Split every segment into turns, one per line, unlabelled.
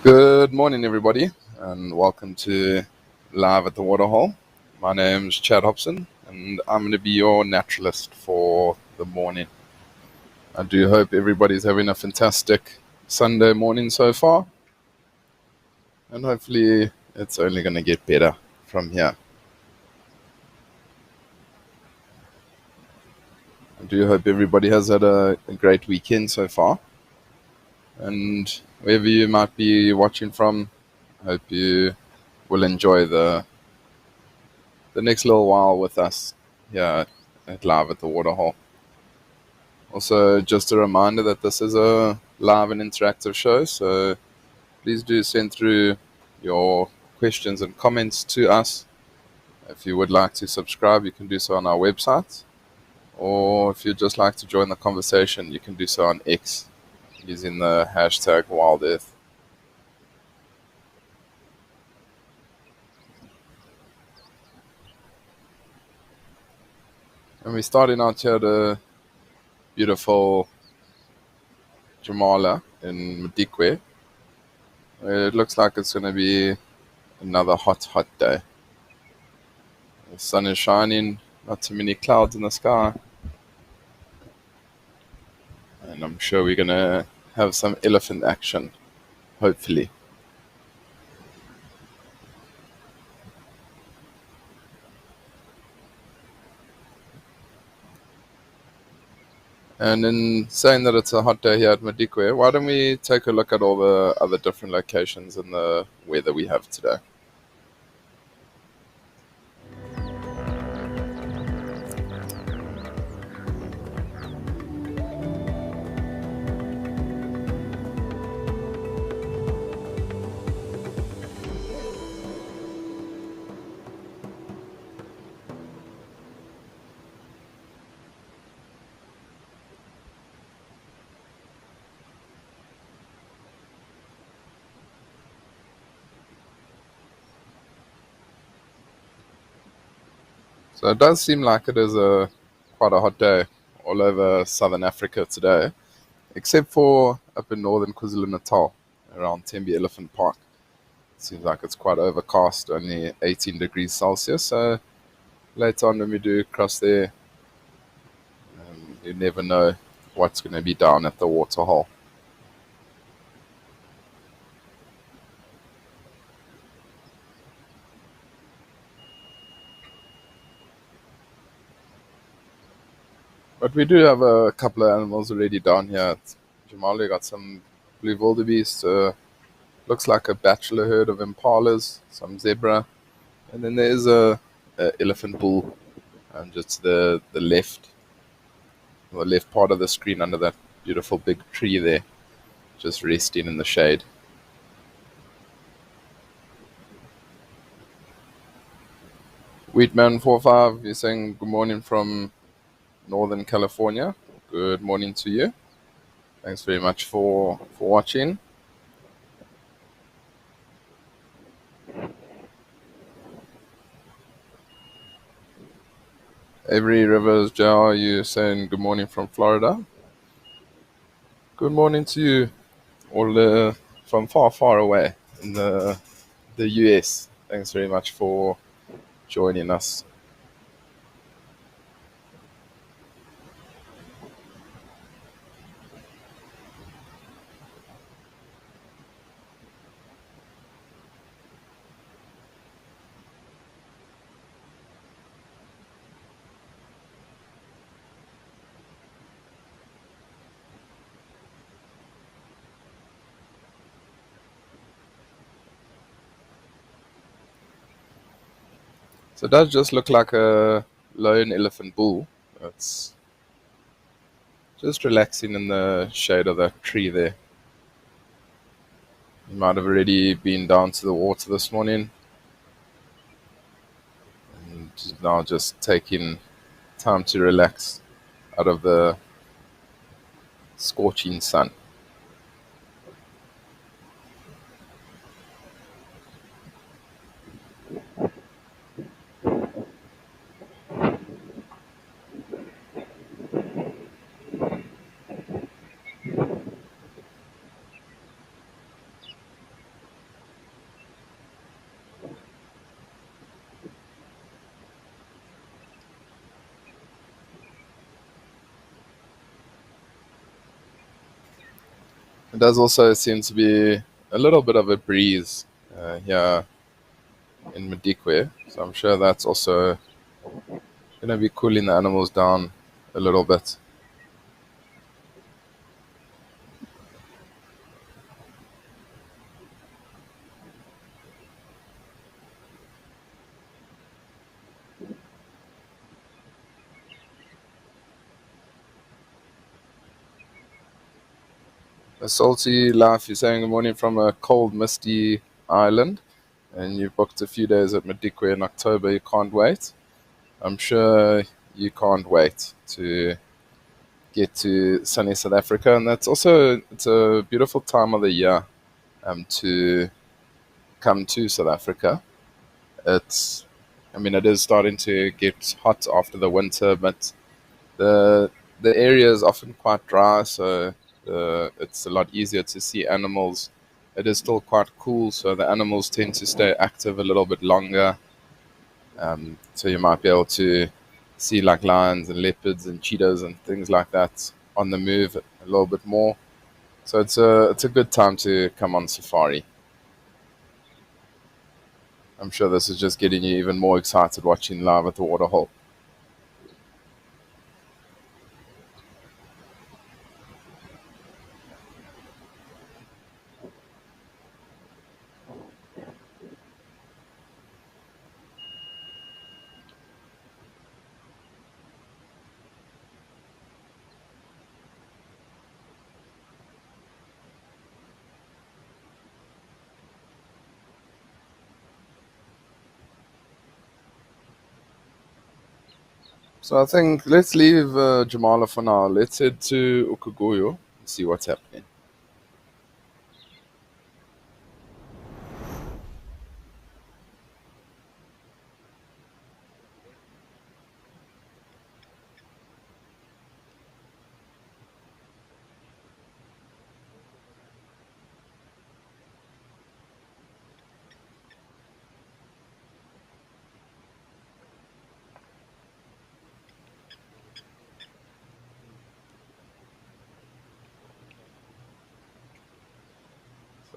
Good morning, everybody, and welcome to Live at the Waterhole. My name's Chad Hobson, and I'm going to be your naturalist for the morning. I do hope everybody's having a fantastic Sunday morning so far, and hopefully it's only going to get better from here. I do hope everybody has had a great weekend so far, and wherever you might be watching from, I hope you will enjoy the next little while with us here at Live at the Waterhole. Also, just a reminder that this is a live and interactive show, so please do send through your questions and comments to us. If you would like to subscribe, you can do so on our website. Or if you'd just like to join the conversation, you can do so on X using the hashtag WildEarth. And we're starting out here at a beautiful Jamala in Madikwe. It looks like it's going to be another hot day. The sun is shining, not too many clouds in the sky. And I'm sure we're going to have some elephant action, hopefully. And in saying that it's a hot day here at Madikwe, why don't we take a look at all the other different locations and the weather we have today? So it does seem like it is quite a hot day all over southern Africa today, except for up in northern KwaZulu-Natal, around Tembe Elephant Park. Seems like it's quite overcast, only 18 degrees Celsius. So later on when we do cross there, you never know what's going to be down at the Waterhole. But we do have a couple of animals already down here at Jamali. Got some blue wildebeest. Looks like a bachelor herd of impalas, some zebra, and then there's a elephant bull, just the left part of the screen under that beautiful big tree there, just resting in the shade. Wheatman45, you're saying good morning from Northern California. Good morning to you. Thanks very much for watching. Avery Rivers Joe, you saying good morning from Florida. Good morning to you, all from far away in the US. Thanks very much for joining us. So it does just look like a lone elephant bull. It's just relaxing in the shade of that tree there. He might have already been down to the water this morning and now just taking time to relax out of the scorching sun. It does also seem to be a little bit of a breeze here in Madikwe, so I'm sure that's also going to be cooling the animals down a little bit. A salty life, you're saying good morning from a cold, misty island, and you've booked a few days at Madikwe in October. You can't wait. I'm sure you can't wait to get to sunny South Africa, and that's also it's a beautiful time of the year to come to South Africa. It's, I mean, it is starting to get hot after the winter, but the the area is often quite dry, so it's a lot easier to see animals. It is still quite cool, so the animals tend to stay active a little bit longer. So you might be able to see like lions and leopards and cheetahs and things like that on the move a little bit more. So it's a good time to come on safari. I'm sure this is just getting you even more excited watching live at the Waterhole. So I think let's leave Jamala for now. Let's head to Ukuguyo and see what's happening.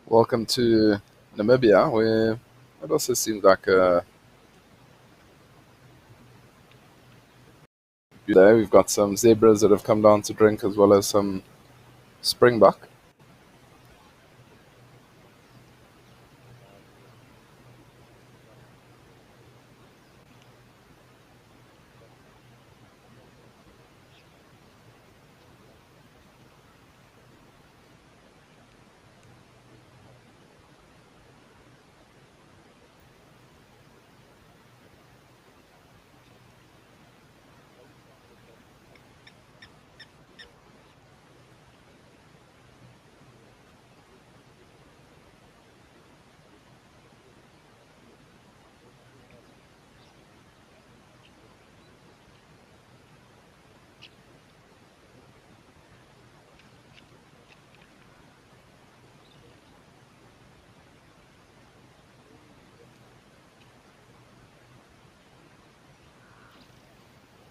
Welcome to Namibia, where it also seems like a day. We've got some zebras that have come down to drink, as well as some springbuck.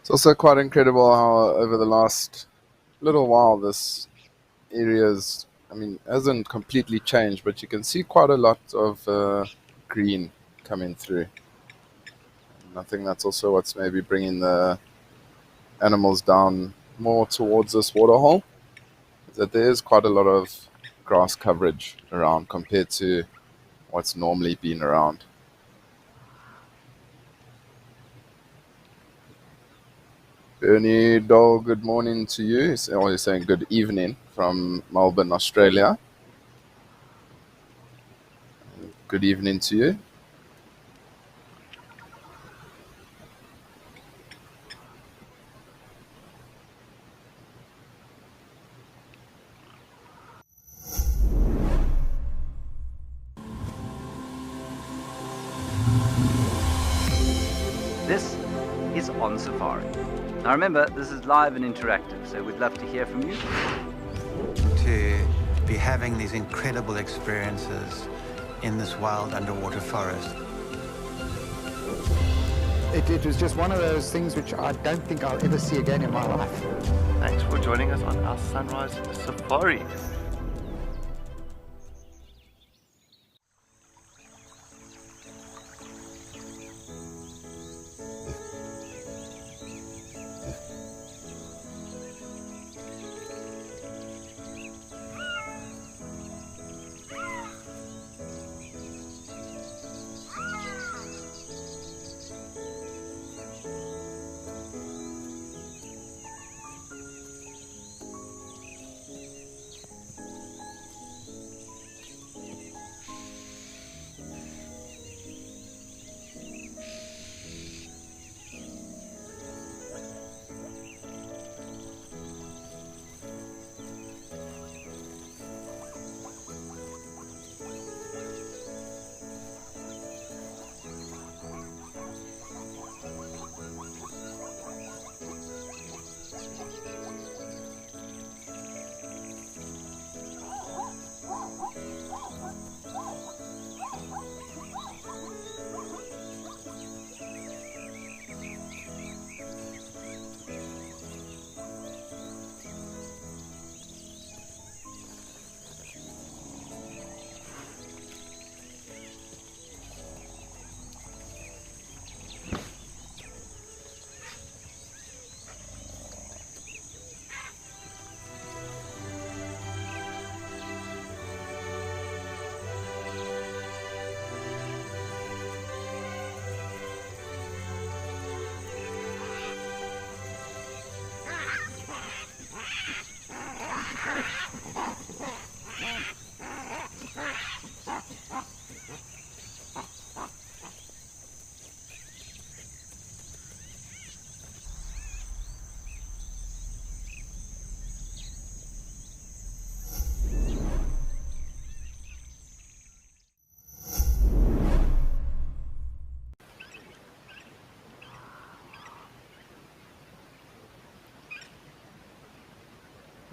It's also quite incredible how over the last little while this area's, I mean, hasn't completely changed, but you can see quite a lot of green coming through. And I think that's also what's maybe bringing the animals down more towards this waterhole, is that there is quite a lot of grass coverage around compared to what's normally been around. Bernie Dole, good morning to you. Or you're saying good evening from Melbourne, Australia. Good evening to you.
This is On Safari. Now remember, this is live and interactive, so we'd love to hear from you.
To be having these incredible experiences in this wild underwater forest.
It was just one of those things which I don't think I'll ever see again in my life.
Thanks for joining us on our Sunrise Safari.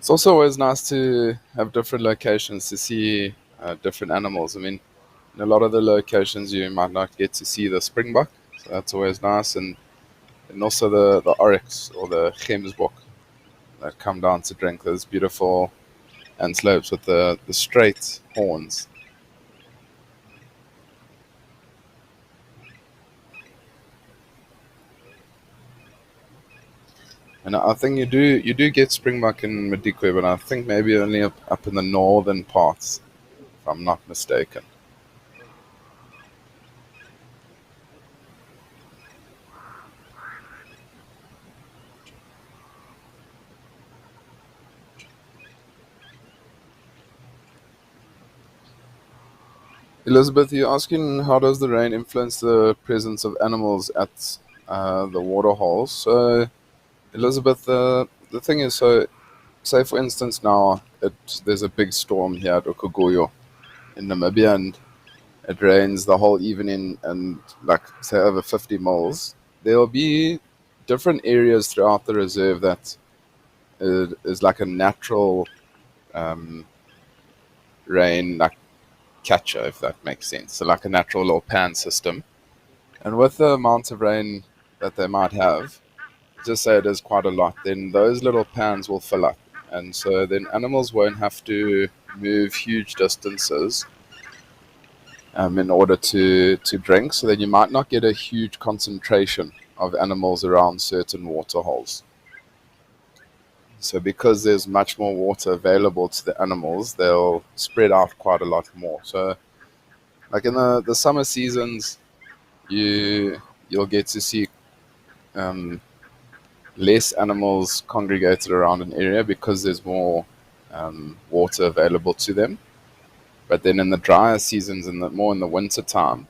It's also always nice to have different locations to see different animals. I mean, in a lot of the locations you might not get to see the springbok, so that's always nice, and also the oryx or the gemsbok that come down to drink those beautiful antelopes with the straight horns. And I think you do get springbok in Madikwe, but I think maybe only up in the northern parts, if I'm not mistaken. Elizabeth, you're asking how does the rain influence the presence of animals at the water holes? So, Elizabeth, the thing is, so say for instance now there's a big storm here at Okuguyo in Namibia, and it rains the whole evening, and like say over 50 miles. There'll be different areas throughout the reserve that is like a natural um, rain like catcher, if that makes sense. So like a natural little pan system. And with the amount of rain that they might have, just say it is quite a lot, then those little pans will fill up. And so then animals won't have to move huge distances in order to drink. So then you might not get a huge concentration of animals around certain water holes. So because there's much more water available to the animals, they'll spread out quite a lot more. So like in the summer seasons, you'll get to see um, less animals congregated around an area because there's more water available to them. But then in the drier seasons, more in the winter time,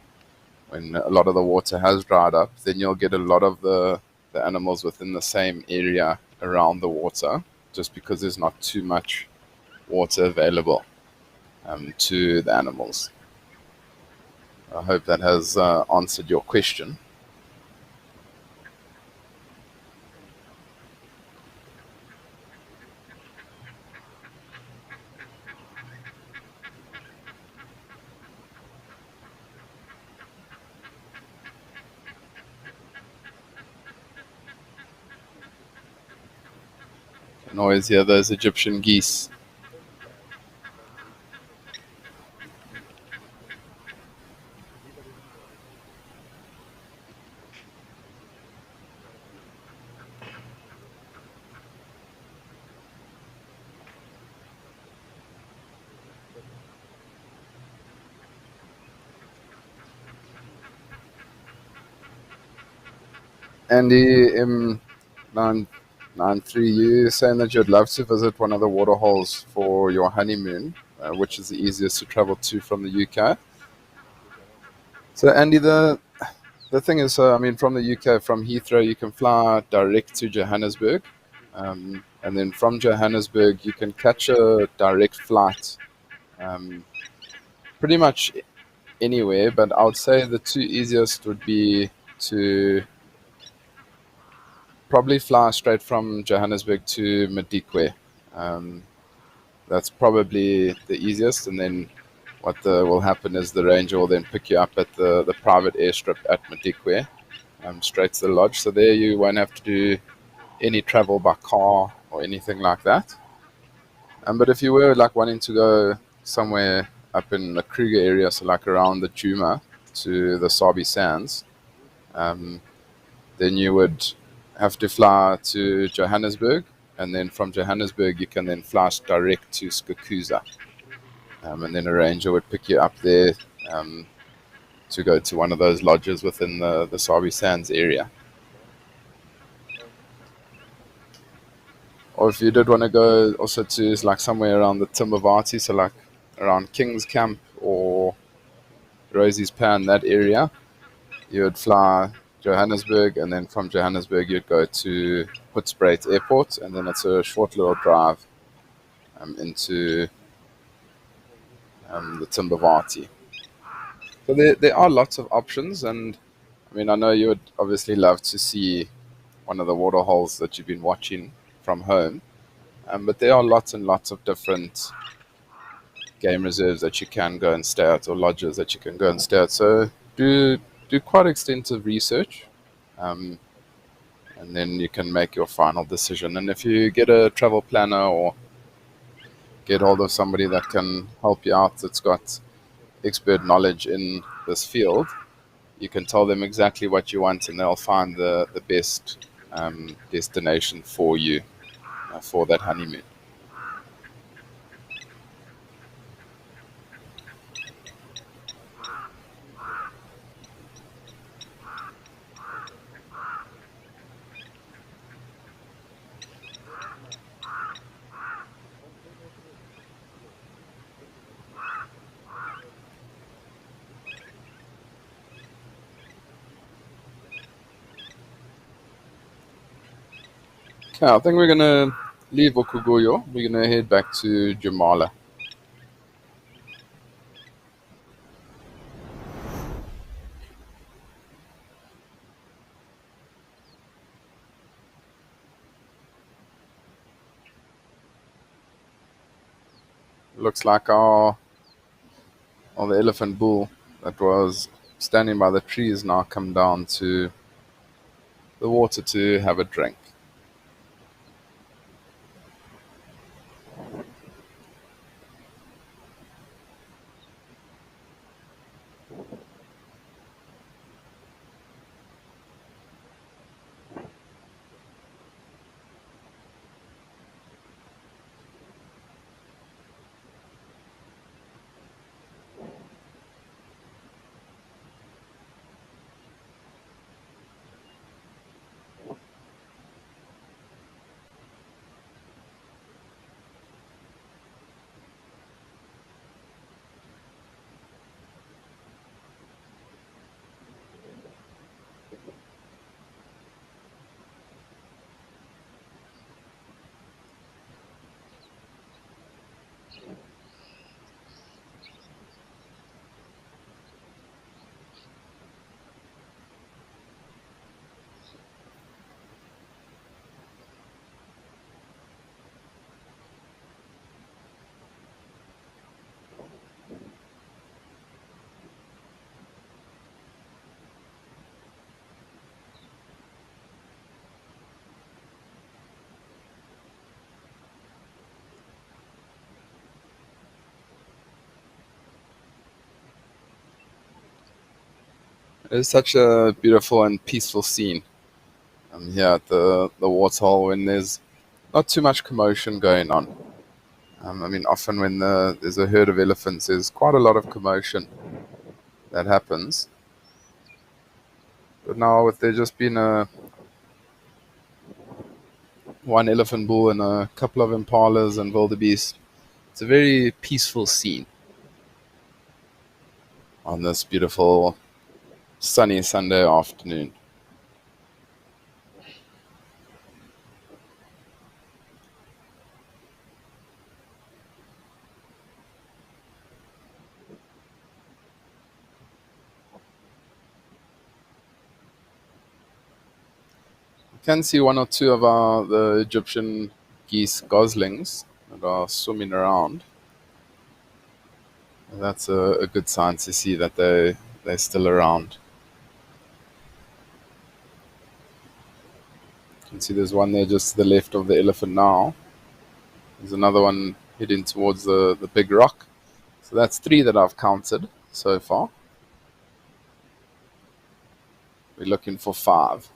when a lot of the water has dried up, then you'll get a lot of the animals within the same area around the water, just because there's not too much water available to the animals. I hope that has answered your question. You can always hear those Egyptian geese. Andy M93, you saying that you'd love to visit one of the water holes for your honeymoon, which is the easiest to travel to from the UK. So, Andy, the thing is, I mean, from the UK, from Heathrow, you can fly direct to Johannesburg. And then from Johannesburg, you can catch a direct flight pretty much anywhere. But I would say the two easiest would be to probably fly straight from Johannesburg to Madikwe. Um, that's probably the easiest. And then what will happen is the ranger will then pick you up at the private airstrip at Madikwe, straight to the lodge. So there you won't have to do any travel by car or anything like that. But if you were like wanting to go somewhere up in the Kruger area, so like around the Juma to the Sabi Sands, um, then you would have to fly to Johannesburg, and then from Johannesburg you can then fly direct to Skukuza, and then a ranger would pick you up there to go to one of those lodges within the Sabi Sands area. Or if you did want to go also to like somewhere around the Timbavati, so like around King's Camp or Rosie's Pan, that area, you would fly Johannesburg, and then from Johannesburg you'd go to Hoedspruit Airport, and then it's a short little drive into the Timbavati. So there are lots of options, and I mean, I know you would obviously love to see one of the water holes that you've been watching from home. But there are lots and lots of different game reserves that you can go and stay at, or lodges that you can go and stay at. So do quite extensive research, and then you can make your final decision. And if you get a travel planner or get hold of somebody that can help you out, that's got expert knowledge in this field, you can tell them exactly what you want, and they'll find the best destination for you for that honeymoon. Okay, I think we're gonna leave Okugoyo. We're gonna head back to Jamala. Looks like the elephant bull that was standing by the trees now come down to the water to have a drink. It's such a beautiful and peaceful scene here at the Waterhole when there's not too much commotion going on. I mean, often when there's a herd of elephants, there's quite a lot of commotion that happens. But now, with there just being one elephant bull and a couple of impalas and wildebeest, it's a very peaceful scene on this beautiful sunny Sunday afternoon. You can see one or two of the Egyptian geese goslings that are swimming around. And that's a good sign to see that they're still around. You can see there's one there just to the left of the elephant now. There's another one heading towards the big rock. So that's 3 that I've counted so far. We're looking for 5.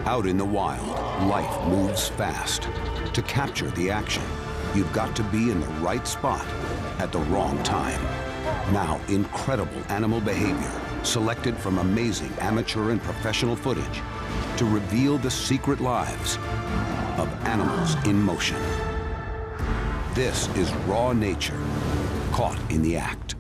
Out in the wild, life moves fast. To capture the action, you've got to be in the right spot at the wrong time. Now, incredible animal behavior, selected from amazing amateur and professional footage, to reveal the secret lives of animals in motion. This is raw nature, caught in the act.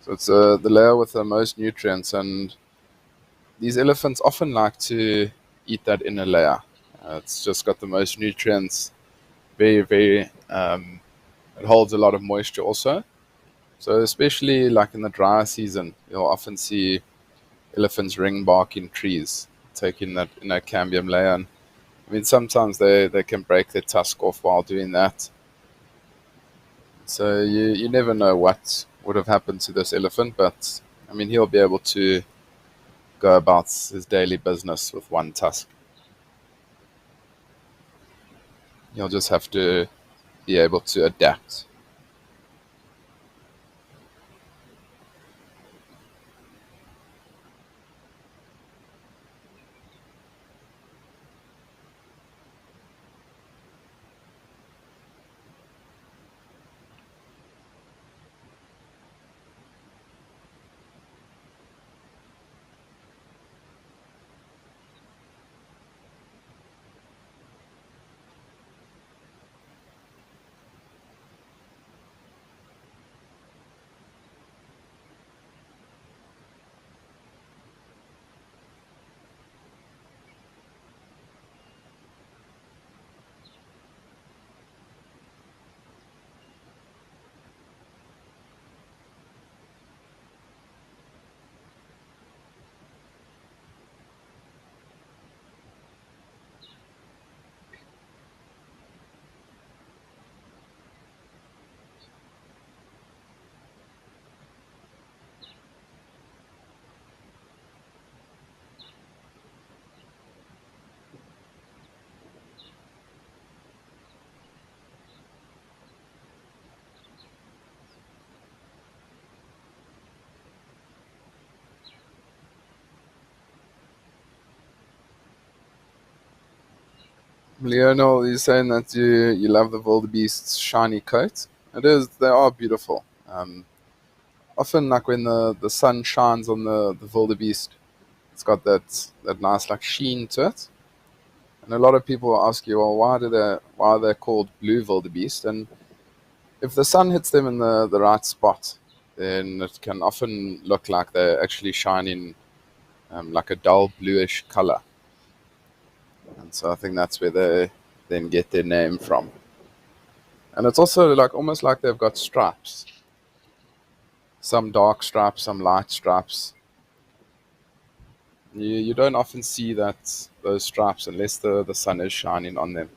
So it's the layer with the most nutrients, and these elephants often like to eat that inner layer. It's just got the most nutrients. Very, very. It holds a lot of moisture also. So especially like in the dry season, you'll often see elephants ring barking trees, taking that inner cambium layer. And I mean, sometimes they can break their tusk off while doing that. So you never know what would have happened to this elephant, but I mean, he'll be able to go about his daily business with one tusk. He'll just have to be able to adapt. Lionel, you're saying that you love the wildebeest's shiny coat. It is. They are beautiful. Often, like when the sun shines on the wildebeest, it's got that nice like sheen to it. And a lot of people ask you, well, why are they called blue wildebeest? And if the sun hits them in the right spot, then it can often look like they're actually shining like a dull bluish color. And so I think that's where they then get their name from. And it's also like almost like they've got stripes. Some dark stripes, some light stripes. You don't often see those stripes unless the sun is shining on them.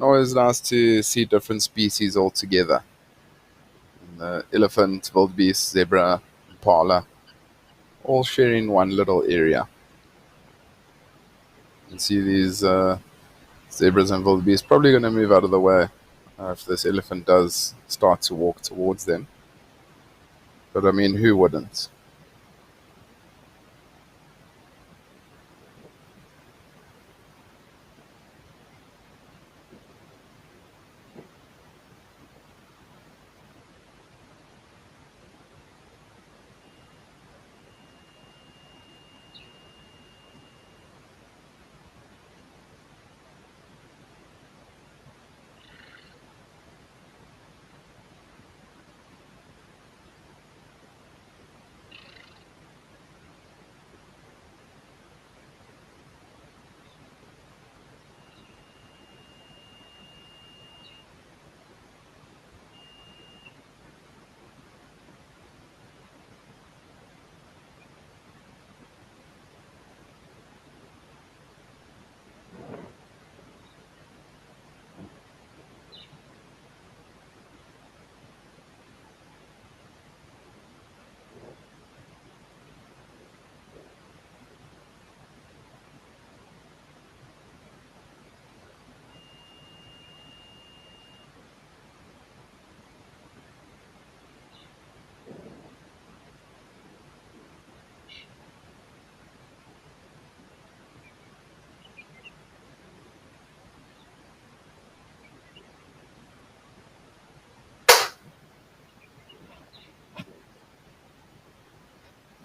Always nice to see different species all together. The elephant, wildebeest, zebra, impala, all sharing one little area. You can see these zebras and wildebeest probably going to move out of the way if this elephant does start to walk towards them. But I mean, who wouldn't?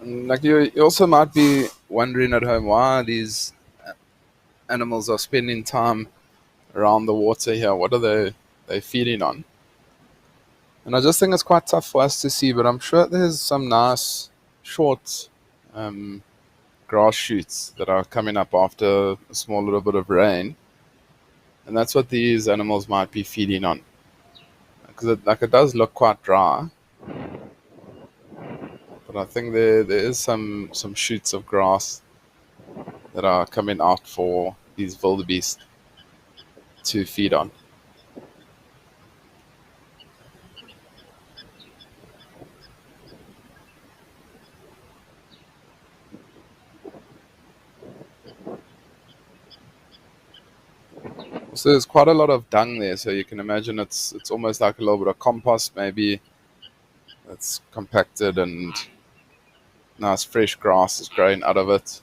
And like you also might be wondering at home why these animals are spending time around the water here. What are they feeding on? And I just think it's quite tough for us to see, but I'm sure there's some nice short um, grass shoots that are coming up after a small little bit of rain, and that's what these animals might be feeding on. Because it does look quite dry, but I think there is some shoots of grass that are coming out for these wildebeest to feed on. So there's quite a lot of dung there, so you can imagine it's almost like a little bit of compost, maybe that's compacted and nice fresh grass is growing out of it.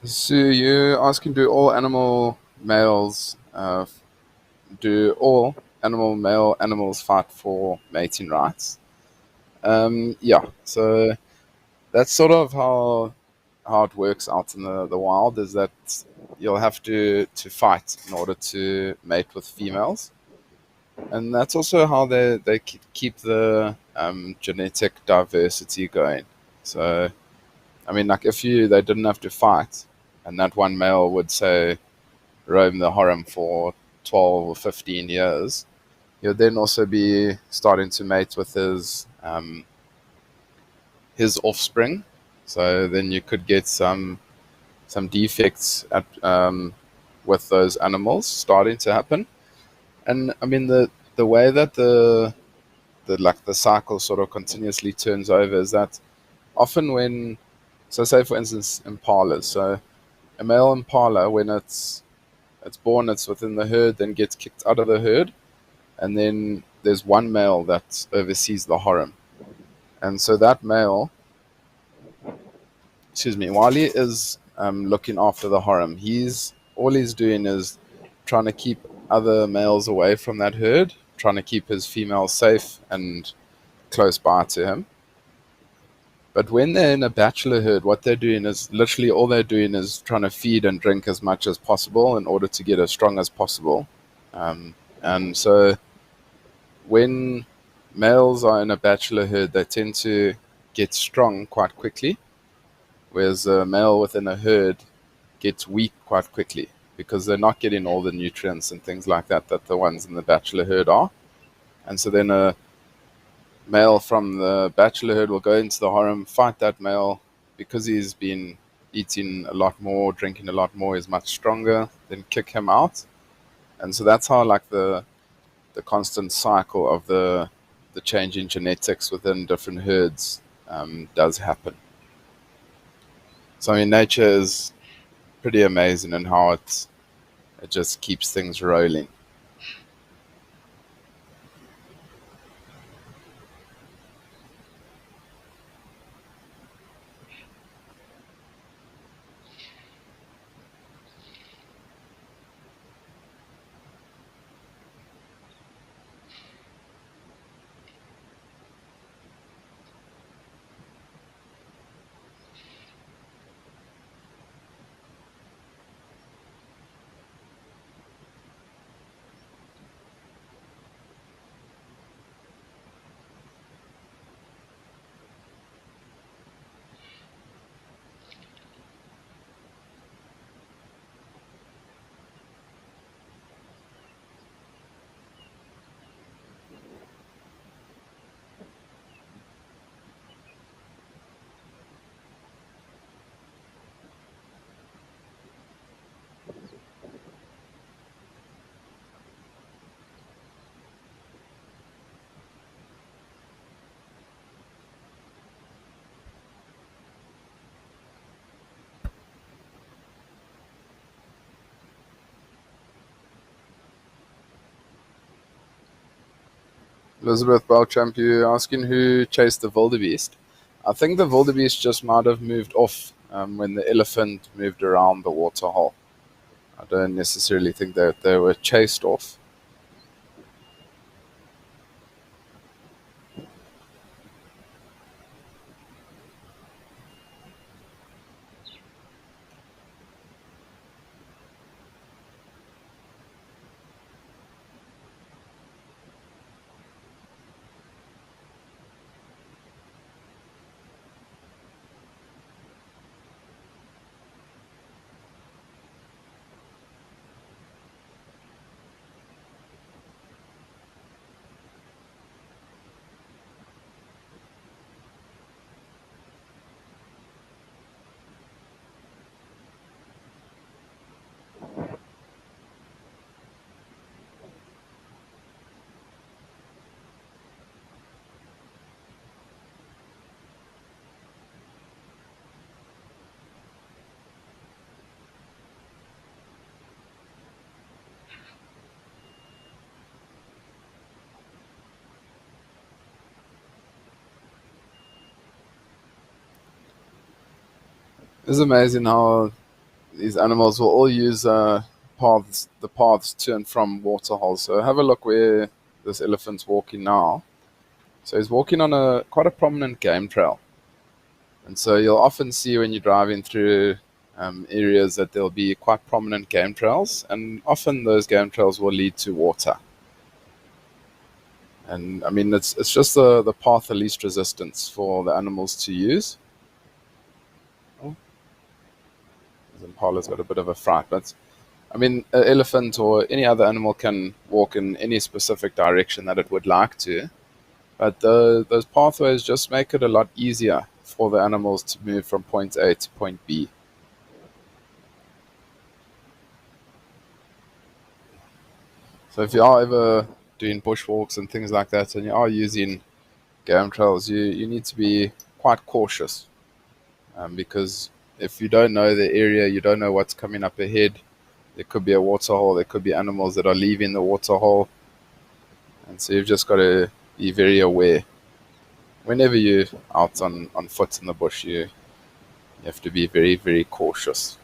So you're asking, do all animal male animals fight for mating rights? Yeah. So that's sort of how it works out in the wild, is that you'll have to fight in order to mate with females, and that's also how they keep the genetic diversity going. So I mean, like if they didn't have to fight, and that one male would say roam the harem for 12 or 15 years, he'll then also be starting to mate with his offspring. So then you could get some defects with those animals starting to happen. And I mean the way that the cycle sort of continuously turns over is that often when, so say for instance impalas, so a male impala, when it's born, it's within the herd, then gets kicked out of the herd, and then there's one male that oversees the harem. And so that male, excuse me, while he is looking after the harem, he's doing is trying to keep other males away from that herd, trying to keep his females safe and close by to him. But when they're in a bachelor herd, what they're doing is literally all they're doing is trying to feed and drink as much as possible in order to get as strong as possible. And so when males are in a bachelor herd, they tend to get strong quite quickly, whereas a male within a herd gets weak quite quickly because they're not getting all the nutrients and things like that that the ones in the bachelor herd are. And so then a male from the bachelor herd will go into the harem, fight that male because he's been eating a lot more, drinking a lot more, is much stronger, then kick him out. And so that's how like the constant cycle of the change in genetics within different herds does happen. So I mean, nature is pretty amazing in how it just keeps things rolling. Elizabeth Belchamp, you asking who chased the wildebeest? I think the wildebeest just might have moved off when the elephant moved around the waterhole. I don't necessarily think that they were chased off. It's amazing how these animals will all use the paths to and from waterholes. So have a look where this elephant's walking now. So he's walking on a quite a prominent game trail, and so you'll often see when you're driving through areas that there'll be quite prominent game trails, and often those game trails will lead to water. And I mean, it's just the path of least resistance for the animals to use. Oh, this impala's got a bit of a fright, but I mean, an elephant or any other animal can walk in any specific direction that it would like to, but those pathways just make it a lot easier for the animals to move from point A to point B. So if you are ever doing bushwalks and things like that, and you are using game trails, you need to be quite cautious, because if you don't know the area, you don't know what's coming up ahead. There could be a waterhole, there could be animals that are leaving the waterhole, and so you've just got to be very aware. Whenever you're out on foot in the bush, you have to be very, very cautious.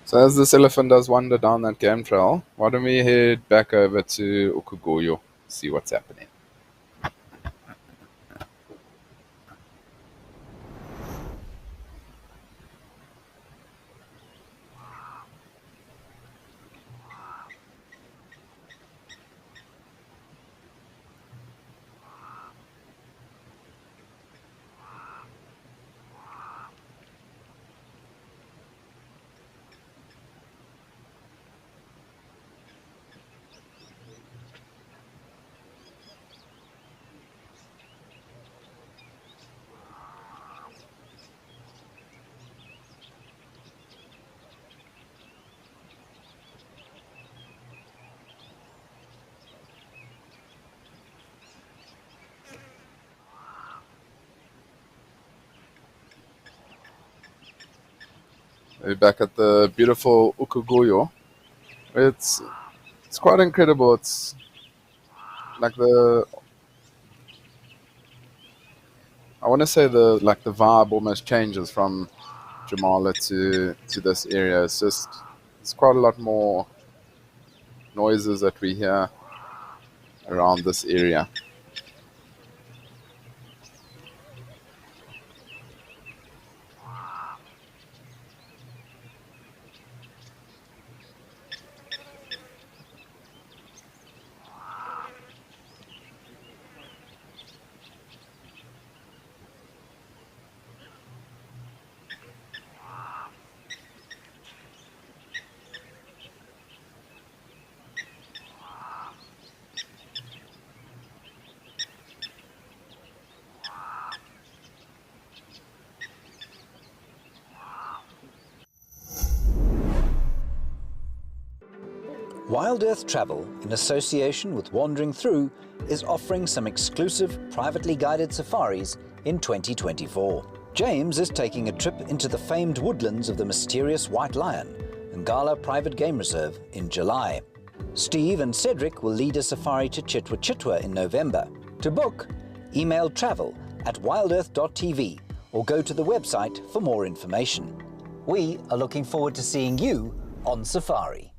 So as this elephant does wander down that game trail, why don't we head back over to Ukugoyo, see what's happening. We're back at the beautiful Ukugoyo. It's it's quite incredible. It's like I want to say the vibe almost changes from Jamala to this area. It's quite a lot more noises that we hear around this area.
WildEarth Travel, in association with Wandering Through, is offering some exclusive, privately guided safaris in 2024. James is taking a trip into the famed woodlands of the mysterious White Lion, Ngala Private Game Reserve, in July. Steve and Cedric will lead a safari to Chitwa Chitwa in November. To book, email travel@wildearth.tv or go to the website for more information. We are looking forward to seeing you on safari.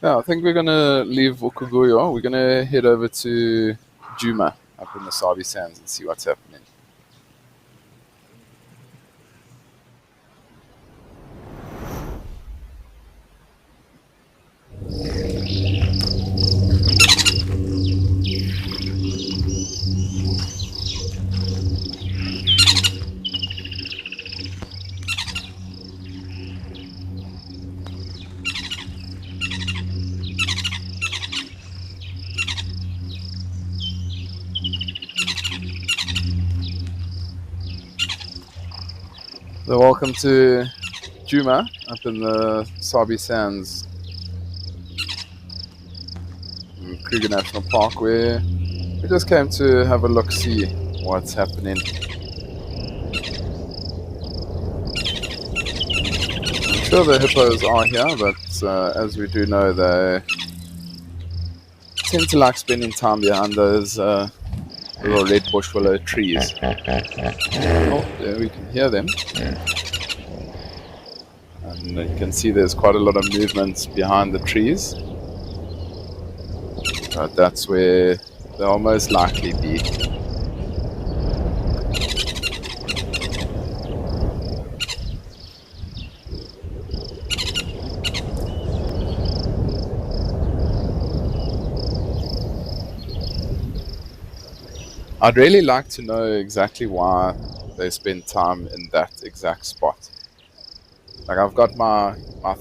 Yeah, I think we're gonna leave Ukuguyo. We're gonna head over to Juma up in the Sabi Sands and see what's happening. So welcome to Juma up in the Sabi Sands in Kruger National Park, where we just came to have a look, see what's happening. I'm sure the hippos are here, but as we do know, they tend to like spending time behind those little red bush willow trees. Oh, there we can hear them. And you can see there's quite a lot of movement behind the trees. But that's where they'll most likely be. I'd really like to know exactly why they spend time in that exact spot. Like, I've got my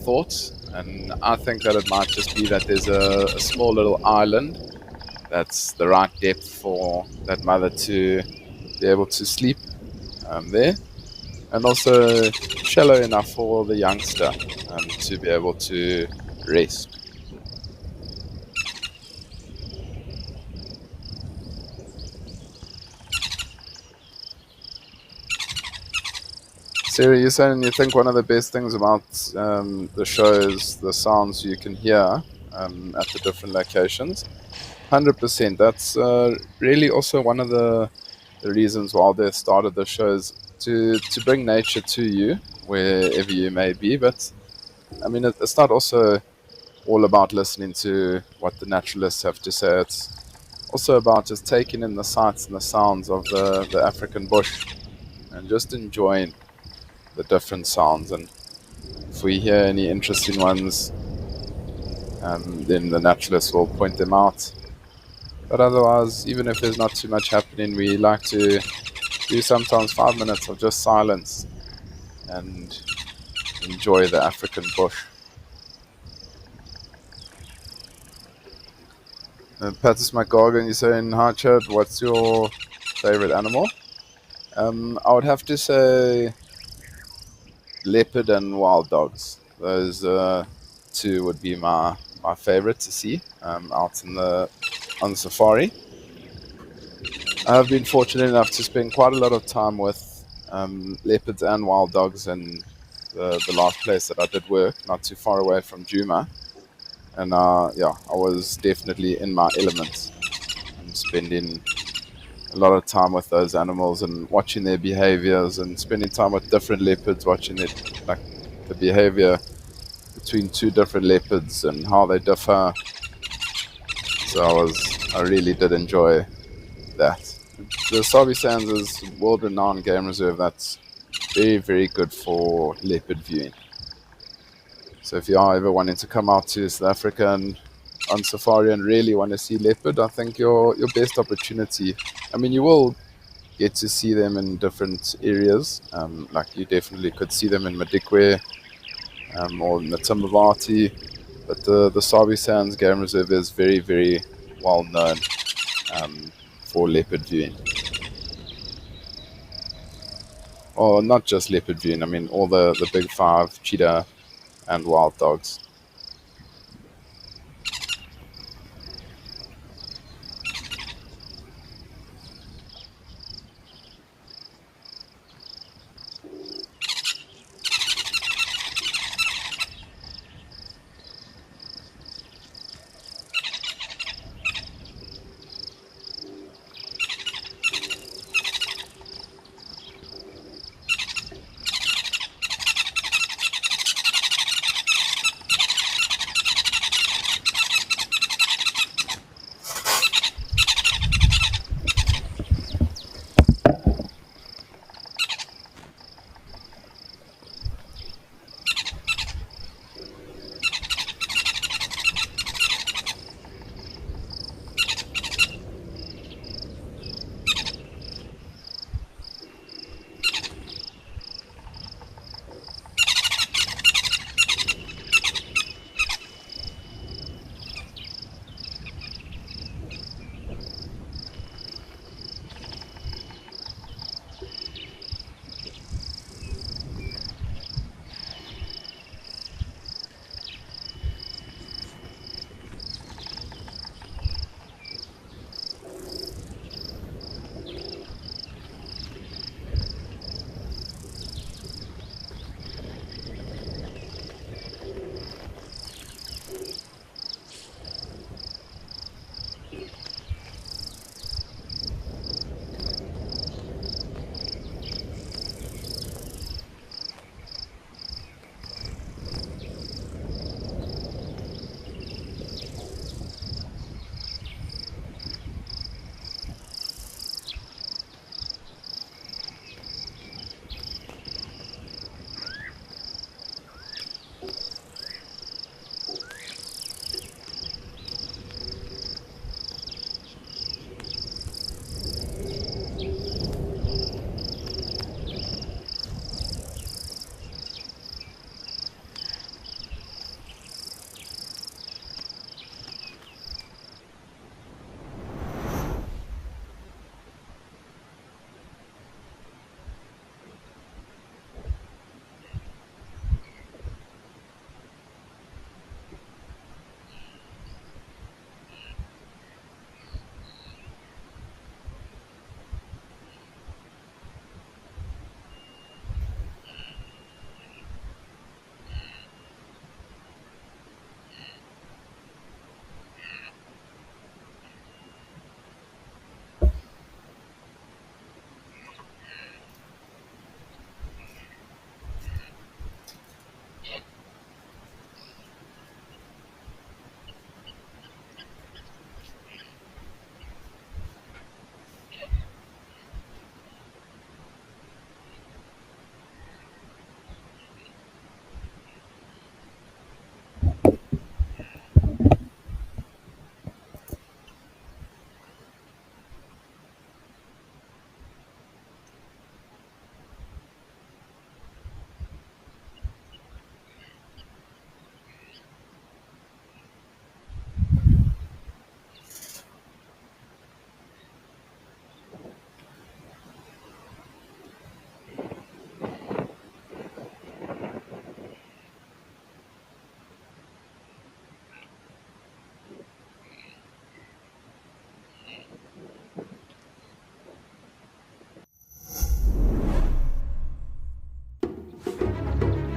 thoughts, and I think that it might just be that there's a small little island that's the right depth for that mother to be able to sleep there, and also shallow enough for the youngster to be able to rest. Sarah, you're saying you think one of the best things about the show is the sounds you can hear at the different locations. 100%. That's really also one of the reasons WildEarth started the show is to bring nature to you wherever you may be. But I mean, it's not also all about listening to what the naturalists have to say. It's also about just taking in the sights and the sounds of the African bush and just enjoying the different sounds. And if we hear any interesting ones, then the naturalists will point them out. But otherwise, even if there's not too much happening, we like to do sometimes 5 minutes of just silence and enjoy the African bush. Patis McGargan, you're saying, hi Chad, what's your favorite animal? I would have to say leopard and wild dogs. Those two would be my favorite to see out on safari. I have been fortunate enough to spend quite a lot of time with leopards and wild dogs in the last place that I did work, not too far away from Juma. And I was definitely in my element and spending a lot of time with those animals and watching their behaviors and spending time with different leopards, watching it, like the behavior between two different leopards and how they differ. So I really did enjoy that. The Sabi Sands is a world-renowned game reserve that's very, very good for leopard viewing. So if you are ever wanting to come out to South Africa and on safari and really want to see leopard, I think your best opportunity. I mean, you will get to see them in different areas. Like you definitely could see them in Madikwe or in the Timbavati. But the Sabi Sands Game Reserve is very, very well known for leopard viewing. Or not just leopard viewing, I mean all the big five, cheetah and wild dogs.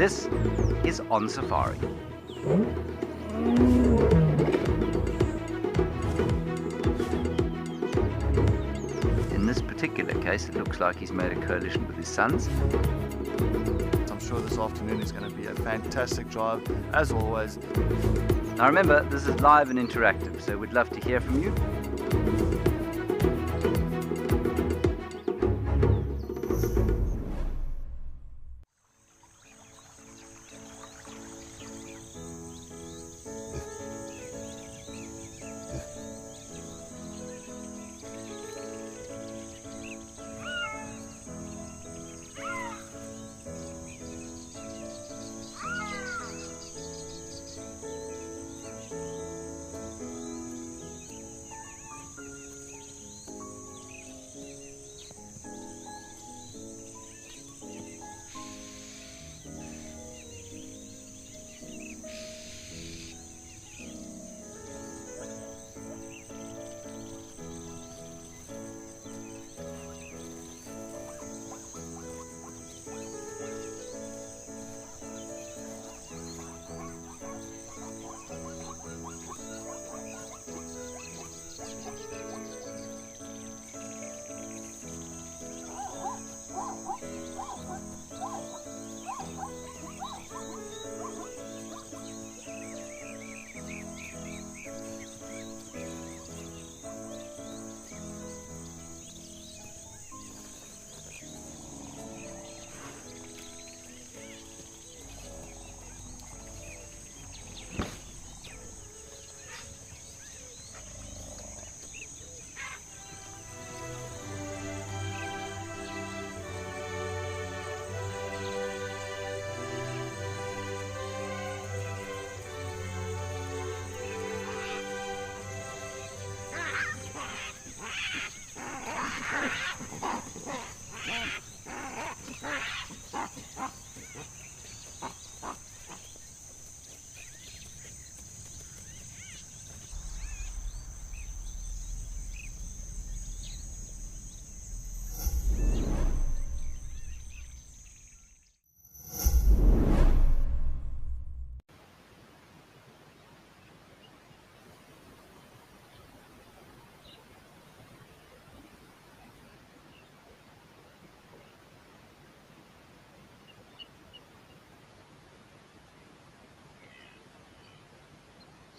This is On Safari. In this particular case, it looks like he's made a coalition with his sons.
I'm sure this afternoon is going to be a fantastic drive, as always.
Now remember, this is live and interactive, so we'd love to hear from you.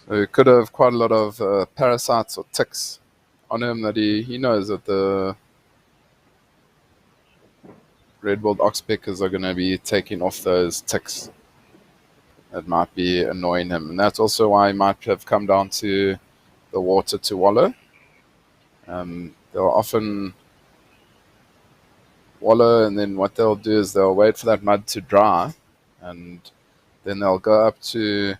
So he could have quite a lot of parasites or ticks on him that he knows that the red-billed oxpeckers are going to be taking off those ticks that might be annoying him. And that's also why he might have come down to the water to wallow. They'll often wallow, and then what they'll do is they'll wait for that mud to dry, and then they'll go up to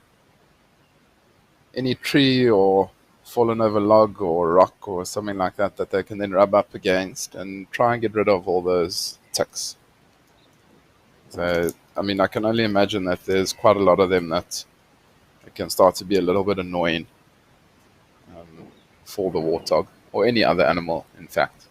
any tree or fallen over log or rock or something like that that they can then rub up against and try and get rid of all those ticks. So, I mean, I can only imagine that there's quite a lot of them that it can start to be a little bit annoying for the warthog or any other animal, in fact.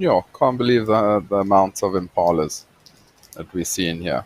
Yeah, can't believe the amount of impalas that we see in here.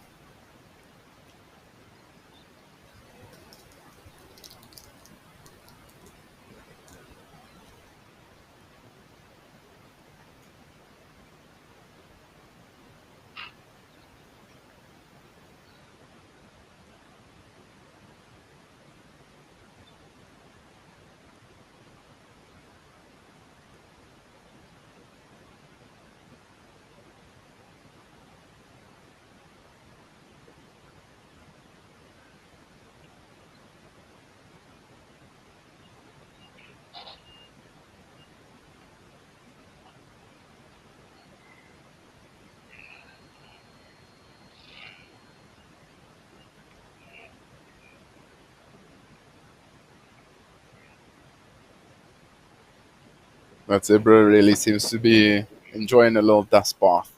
That zebra really seems to be enjoying a little dust bath.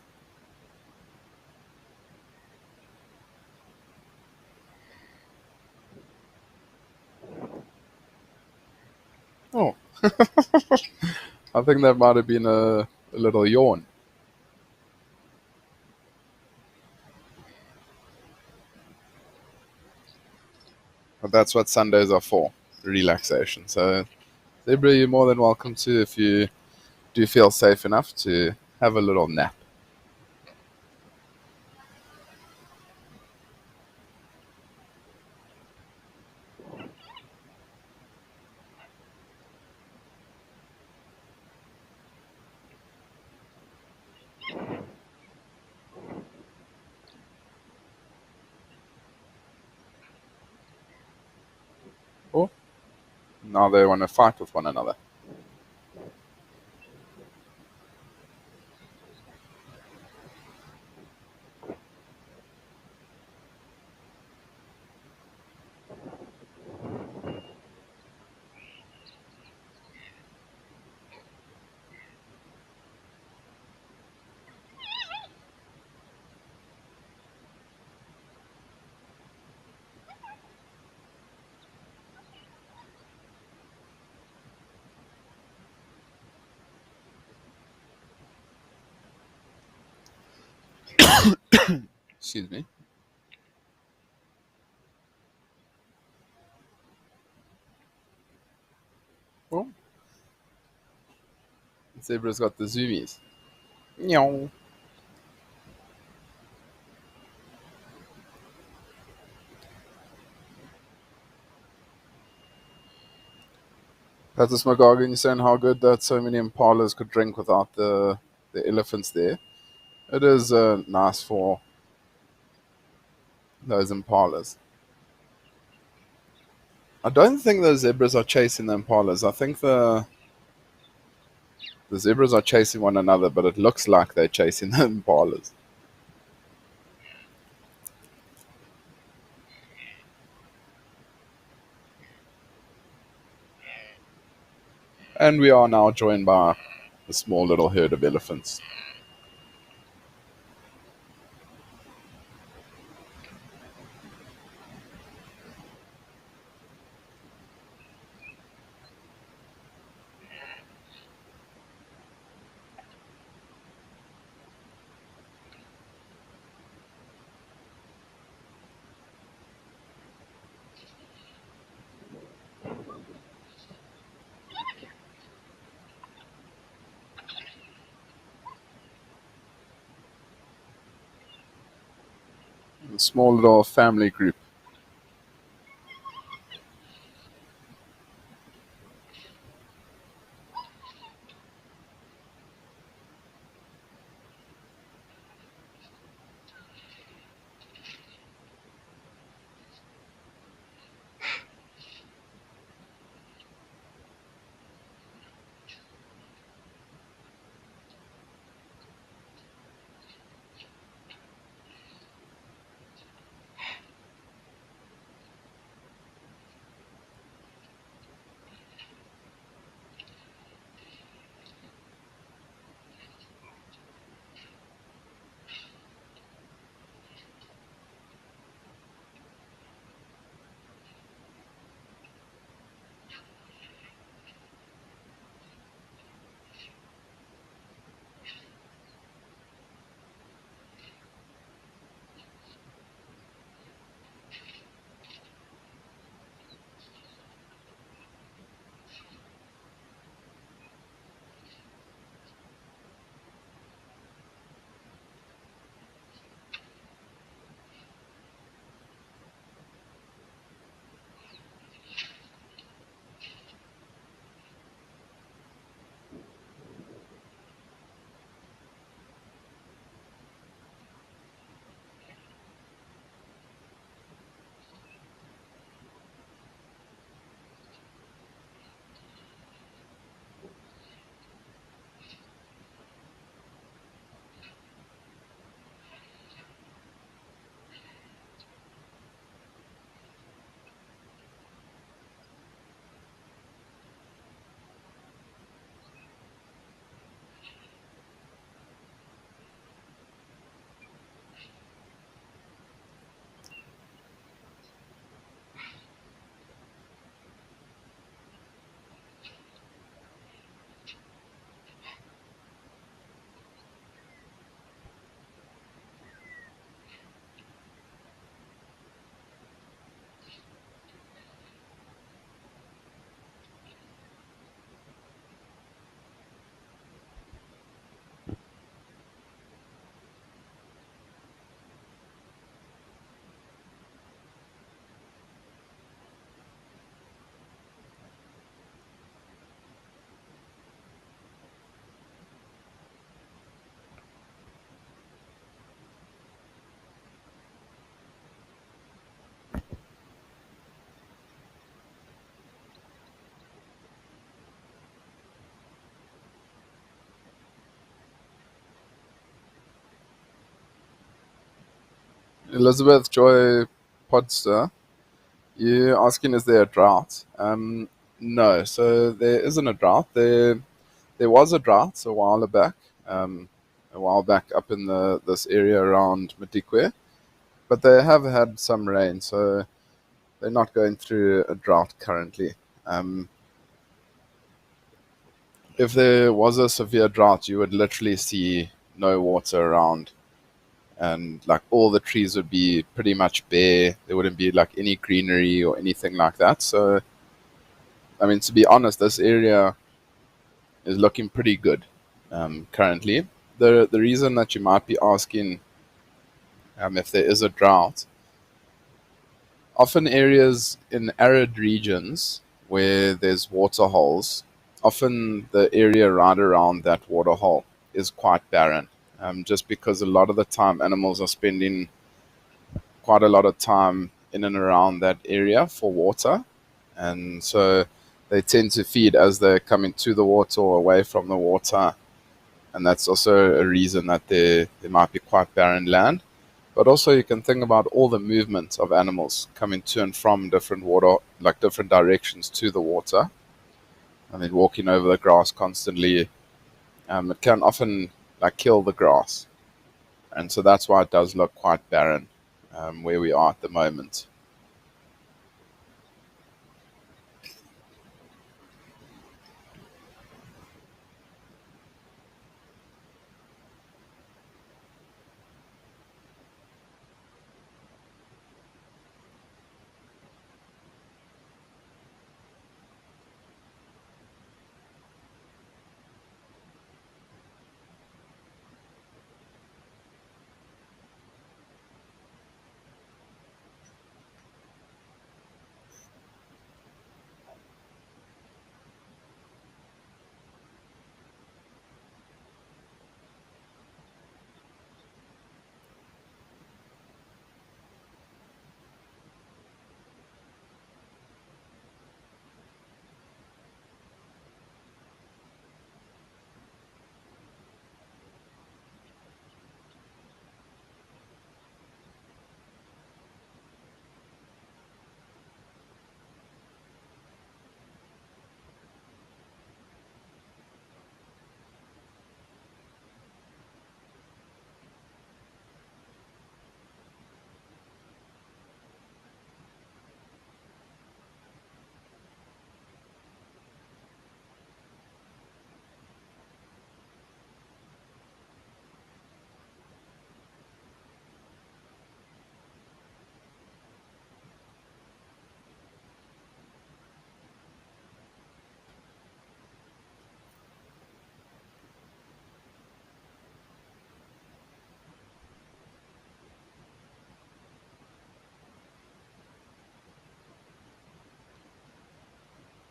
Oh, I think that might have been a little yawn. But that's what Sundays are for, relaxation. So, zebra, you're more than welcome to, if you do feel safe enough, to have a little nap. Oh, now they want to fight with one another. Excuse me. Oh, zebra's got the zoomies. Meow. That's a Smogog, you're saying how good that so many impalas could drink without the elephants there. It is nice for those impalas. I don't think the zebras are chasing the impalas. I think the zebras are chasing one another, but it looks like they're chasing the impalas. And we are now joined by a small little herd of elephants. A small little family group. Elizabeth Joy Podster, you're asking, is there a drought? No, so there isn't a drought. There was a drought a while back up in this area around Madikwe, but they have had some rain, so they're not going through a drought currently. Um, if there was a severe drought, you would literally see no water around, and like all the trees would be pretty much bare. There wouldn't be like any greenery or anything like that. So, I mean, to be honest, this area is looking pretty good currently. The reason that you might be asking if there is a drought, often areas in arid regions where there's water holes, often the area right around that water hole is quite barren. Just because a lot of the time animals are spending quite a lot of time in and around that area for water, and so they tend to feed as they're coming to the water or away from the water, and that's also a reason that there might be quite barren land. But also you can think about all the movement of animals coming to and from different water, like different directions to the water. I mean, walking over the grass constantly, it can often like kill the grass, and so that's why it does look quite barren where we are at the moment.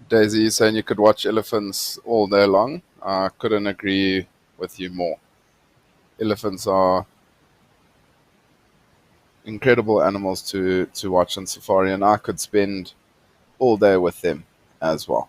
Daisy saying you could watch elephants all day long. I couldn't agree with you more. Elephants are incredible animals to watch on safari, and I could spend all day with them as well.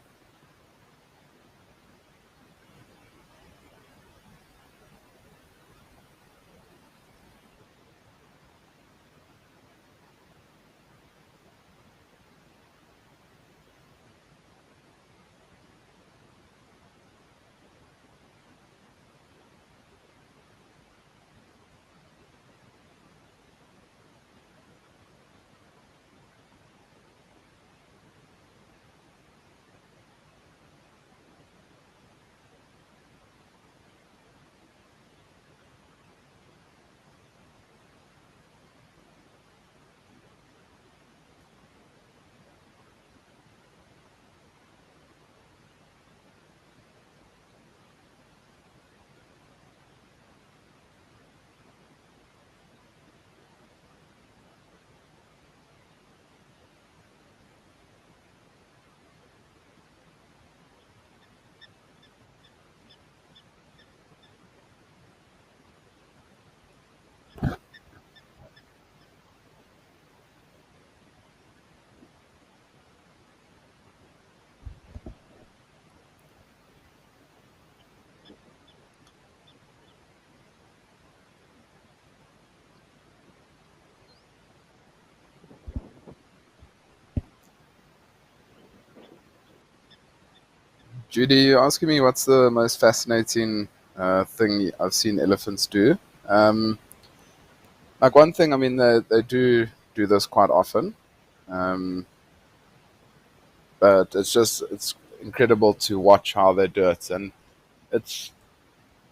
Judy, you're asking me what's the most fascinating thing I've seen elephants do. Um, like one thing, I mean, they do this quite often, um, but it's incredible to watch how they do it, and it's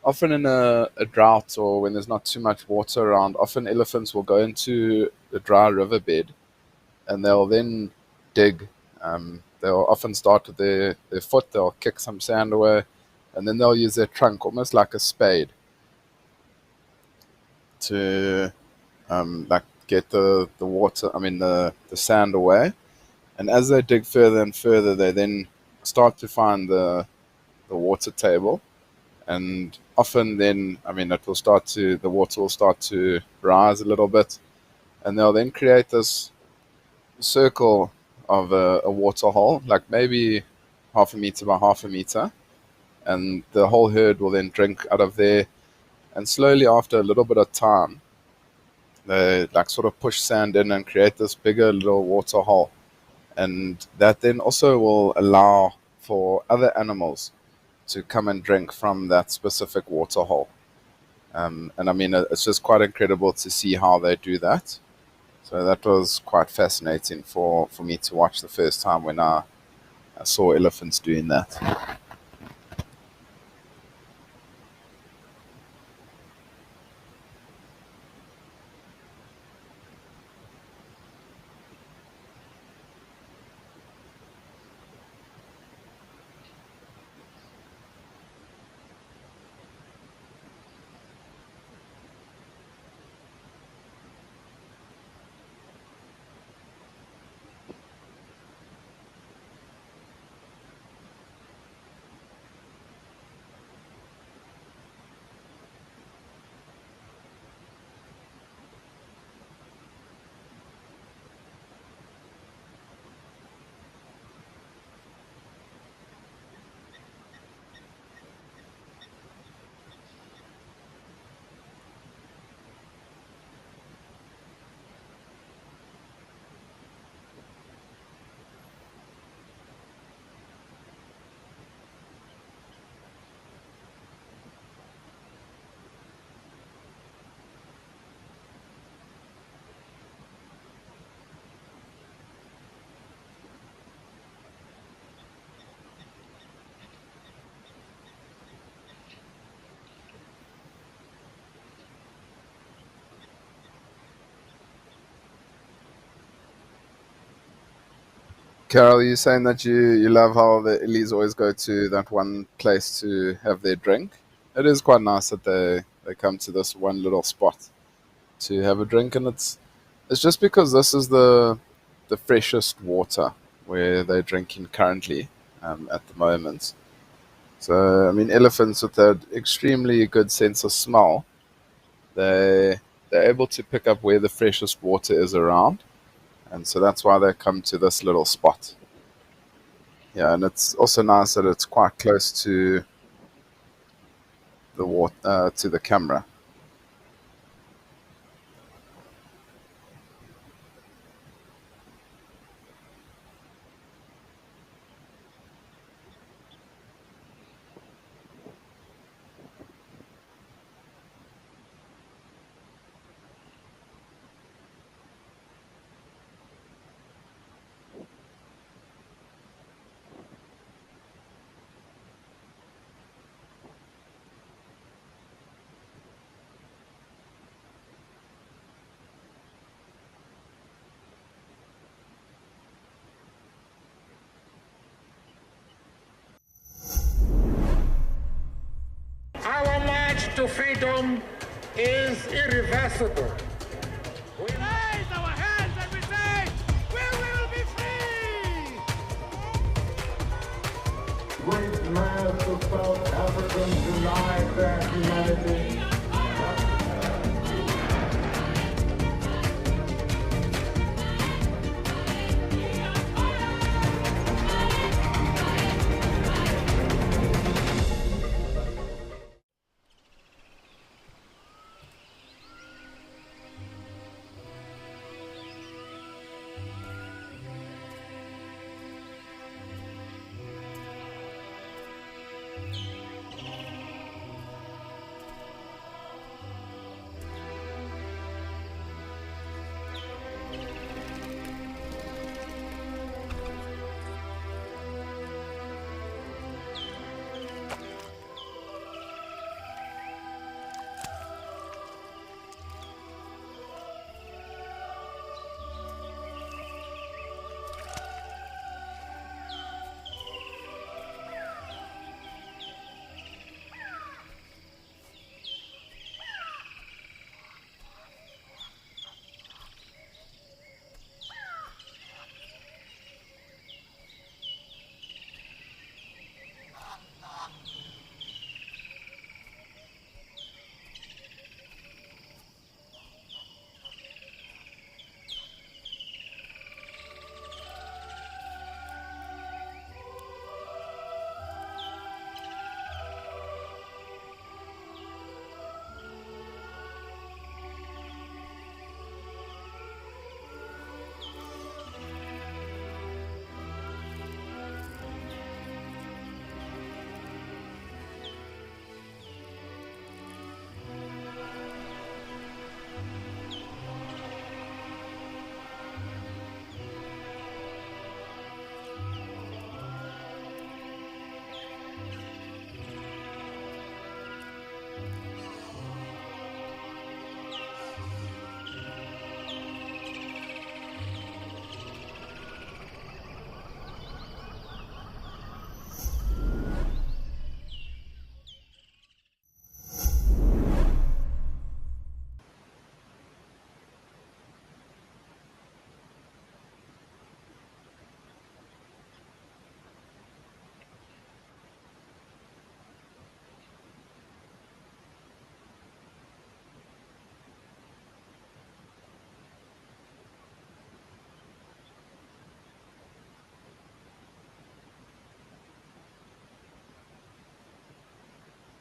often in a drought or when there's not too much water around. Often elephants will go into a dry riverbed, and they'll then dig. They'll often start with their foot. They'll kick some sand away, and then they'll use their trunk almost like a spade to like get the water. I mean the sand away. And as they dig further and further, they then start to find the water table. And often then, I mean, the water will start to rise a little bit, and they'll then create this circle of a water hole, like maybe half a meter by half a meter, and the whole herd will then drink out of there. And slowly, after a little bit of time, they like sort of push sand in and create this bigger little water hole, and that then also will allow for other animals to come and drink from that specific water hole. And I mean, it's just quite incredible to see how they do that. So that was quite fascinating for me to watch the first time when I saw elephants doing that. Carol, you're saying that you love how the Illies always go to that one place to have their drink. It is quite nice that they come to this one little spot to have a drink, and it's just because this is the freshest water where they're drinking currently at the moment. So I mean, elephants with that extremely good sense of smell, they they're able to pick up where the freshest water is around, and so that's why they come to this little spot. Yeah, and it's also nice that it's quite close to the water, to the camera.
Our march to freedom is irreversible. We raise our hands and we say, we will be free! Great mass of South Africans deny their humanity.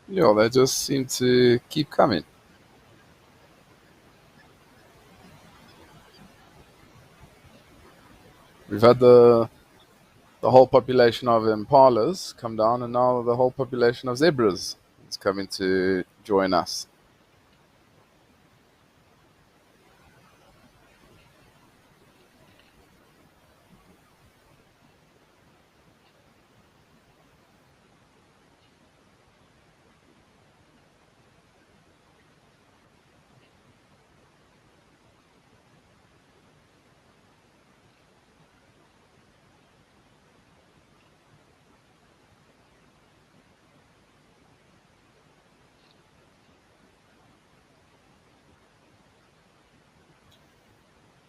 Yeah, they just seem to keep coming. We've had the whole population of impalas come down, and now the whole population of zebras is coming to join us.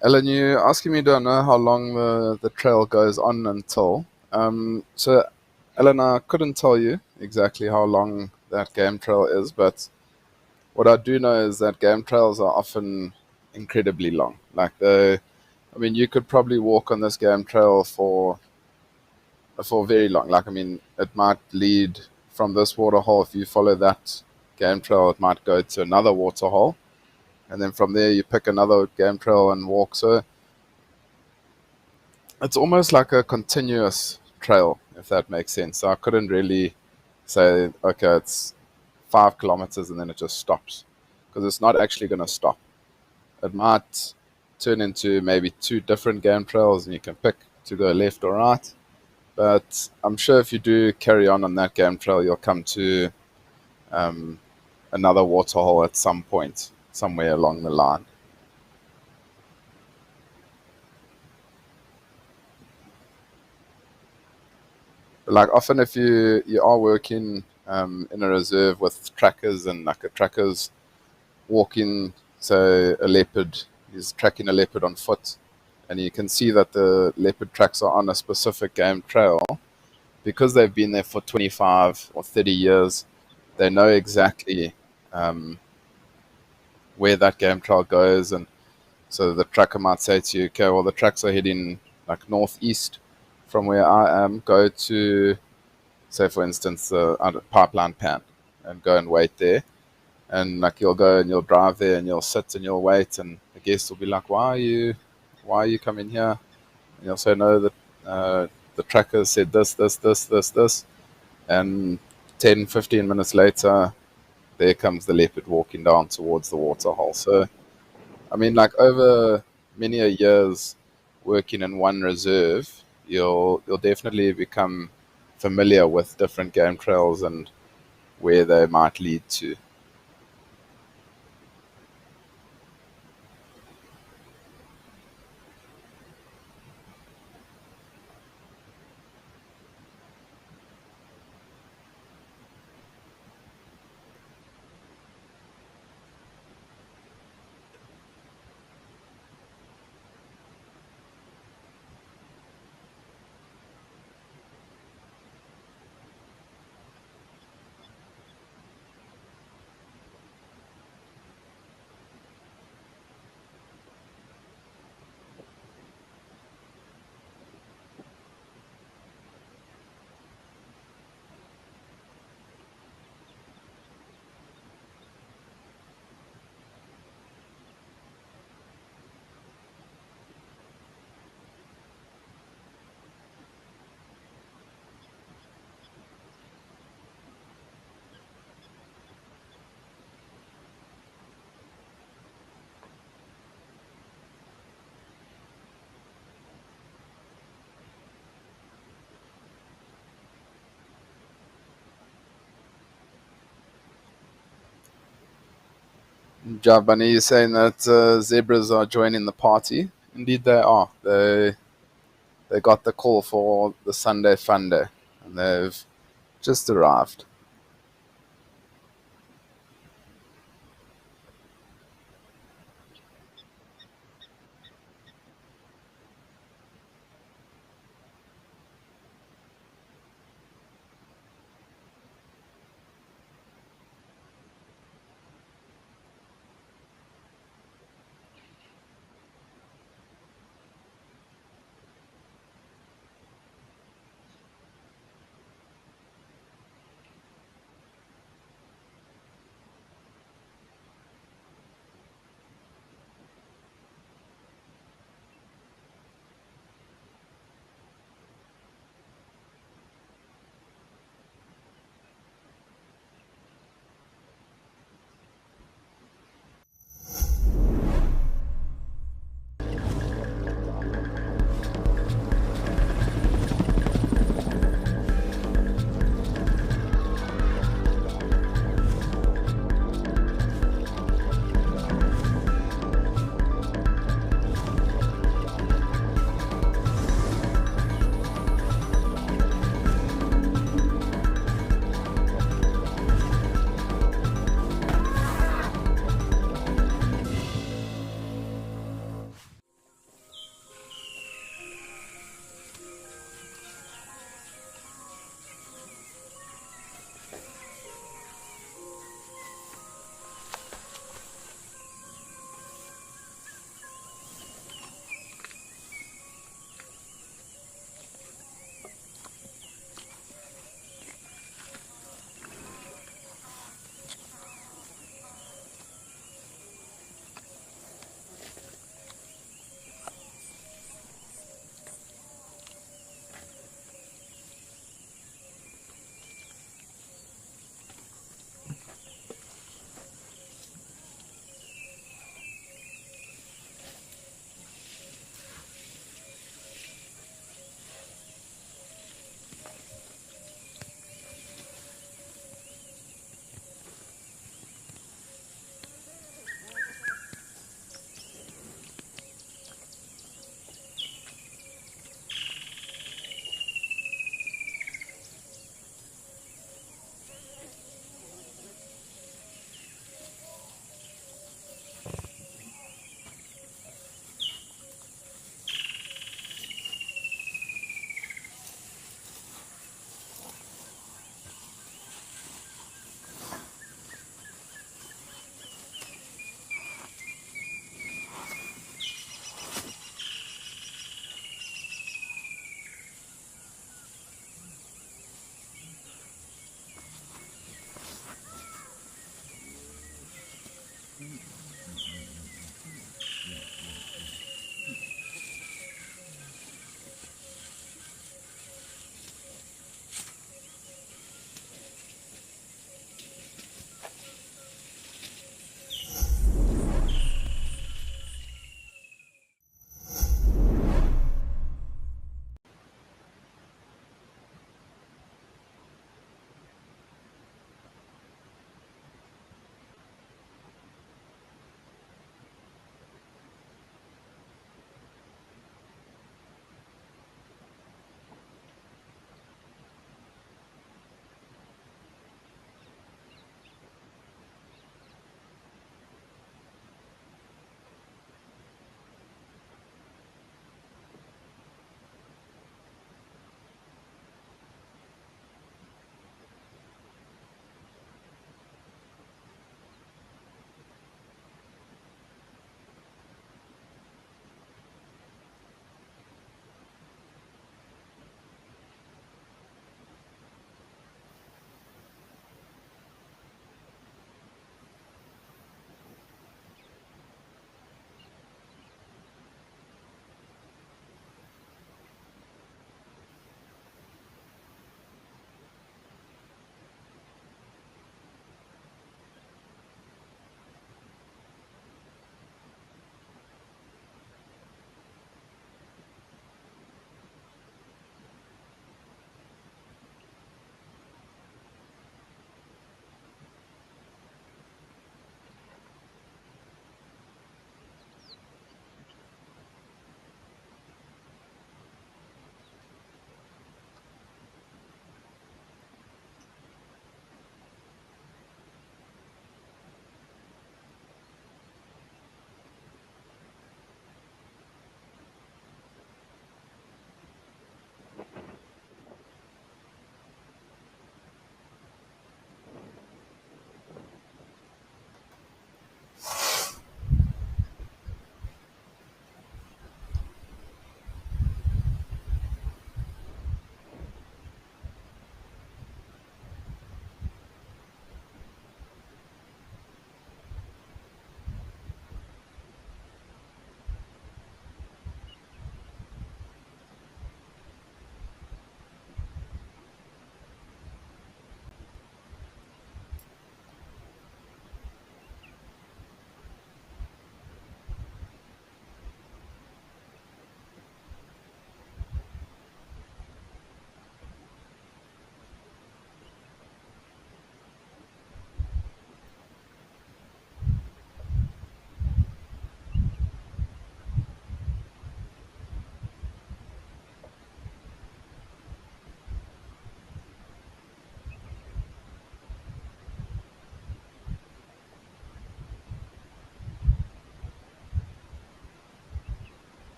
Ellen, you asking me, don't know how long the trail goes on until. So, Ellen, I couldn't tell you exactly how long that game trail is, but what I do know is that game trails are often incredibly long. I mean, you could probably walk on this game trail for very long. Like, I mean, it might lead from this waterhole. If you follow that game trail, it might go to another waterhole, and then from there you pick another game trail and walk. So it's almost like a continuous trail, if that makes sense. So I couldn't really say, okay, it's 5 kilometers and then it just stops, because it's not actually going to stop. It might turn into maybe two different game trails, and you can pick to go left or right. But I'm sure if you do carry on that game trail, you'll come to another waterhole at some point, somewhere along the line. But like often, if you are working in a reserve with trackers, and like a tracker's walking, say a leopard, he's tracking a leopard on foot, and you can see that the leopard tracks are on a specific game trail, because they've been there for 25 or 30 years, they know exactly where that game trail goes. And so the tracker might say to you, okay, well, the tracks are heading like northeast from where I am. Go to, say, for instance, the pipeline pan, and go and wait there. And like you'll go and you'll drive there and you'll sit and you'll wait, and the guest will be like, why are you coming here? And you'll say, no, the tracker said this, and 10, 15 minutes later, there comes the leopard walking down towards the waterhole. So, I mean, like over many a years working in one reserve, you'll definitely become familiar with different game trails and where they might lead to. Jabani is saying that zebras are joining the party. Indeed, they are. They got the call for the Sunday Fun Day, and they've just arrived.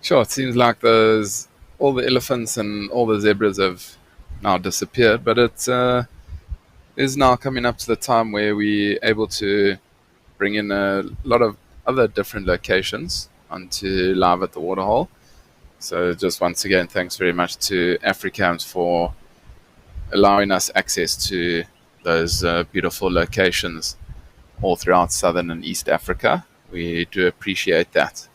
Sure, it seems like all the elephants and all the zebras have now disappeared, but it is now coming up to the time where we're able to bring in a lot of other different locations onto Live at the Waterhole. So just once again, thanks very much to Africams for allowing us access to those beautiful locations all throughout Southern and East Africa. We do appreciate that.